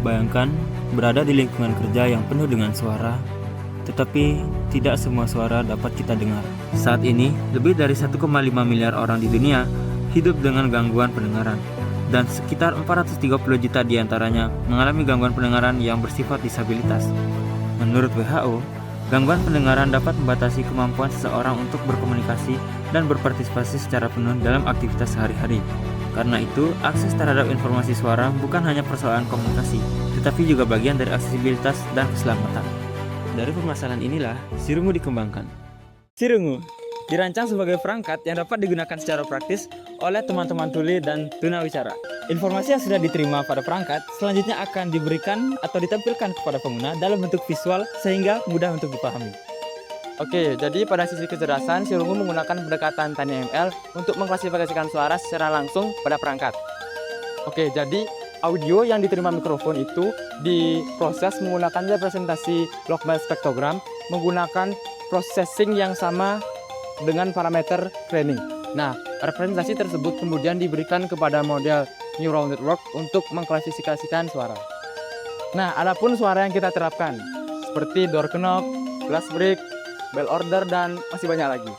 Bayangkan berada di lingkungan kerja yang penuh dengan suara, tetapi tidak semua suara dapat kita dengar. Saat ini, lebih dari 1,5 miliar orang di dunia hidup dengan gangguan pendengaran, dan sekitar 430 juta diantaranya mengalami gangguan pendengaran yang bersifat disabilitas. Menurut WHO, gangguan pendengaran dapat membatasi kemampuan seseorang untuk berkomunikasi dan berpartisipasi secara penuh dalam aktivitas sehari-hari. Karena itu, akses terhadap informasi suara bukan hanya persoalan komunikasi, tetapi juga bagian dari aksesibilitas dan keselamatan. Dari permasalahan inilah, Sirungu dikembangkan. Sirungu dirancang sebagai perangkat yang dapat digunakan secara praktis oleh teman-teman tuli dan tunawicara. Informasi yang sudah diterima pada perangkat selanjutnya akan diberikan atau ditampilkan kepada pengguna dalam bentuk visual sehingga mudah untuk dipahami. Oke, jadi pada sisi kecerdasan, Sirungu menggunakan pendekatan TinyML untuk mengklasifikasikan suara secara langsung pada perangkat. Oke, jadi audio yang diterima mikrofon itu diproses menggunakan representasi log-band spektrogram menggunakan processing yang sama dengan parameter training. Nah, representasi tersebut kemudian diberikan kepada model neural network untuk mengklasifikasikan suara. Nah, adapun suara yang kita terapkan seperti door knob, glass break, bell order, dan masih banyak lagi.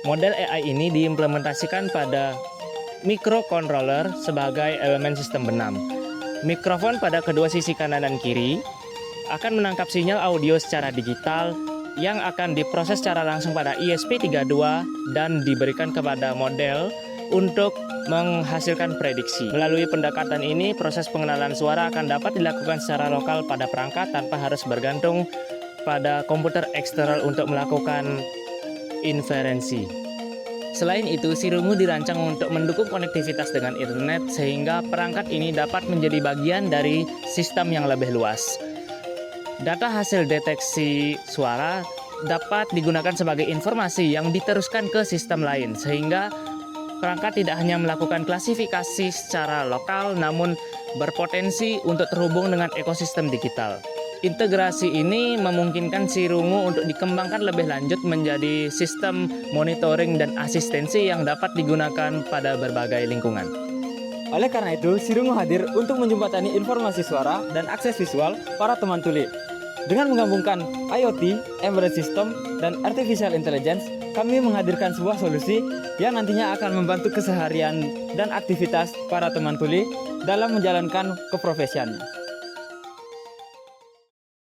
Model AI ini diimplementasikan pada microcontroller sebagai elemen sistem benam. Mikrofon pada kedua sisi kanan dan kiri akan menangkap sinyal audio secara digital yang akan diproses secara langsung pada ESP32 dan diberikan kepada model untuk menghasilkan prediksi. Melalui pendekatan ini, proses pengenalan suara akan dapat dilakukan secara lokal pada perangkat tanpa harus bergantung pada komputer eksternal untuk melakukan inferensi. Selain itu, Sirungu dirancang untuk mendukung konektivitas dengan internet sehingga perangkat ini dapat menjadi bagian dari sistem yang lebih luas. Data hasil deteksi suara dapat digunakan sebagai informasi yang diteruskan ke sistem lain sehingga perangkat tidak hanya melakukan klasifikasi secara lokal namun berpotensi untuk terhubung dengan ekosistem digital. Integrasi ini memungkinkan Sirungu untuk dikembangkan lebih lanjut menjadi sistem monitoring dan asistensi yang dapat digunakan pada berbagai lingkungan. Oleh karena itu, Sirungu hadir untuk menjembatani informasi suara dan akses visual para teman tuli. Dengan menggabungkan IoT, embedded system, dan artificial intelligence, kami menghadirkan sebuah solusi yang nantinya akan membantu keseharian dan aktivitas para teman tuli dalam menjalankan keprofesiannya.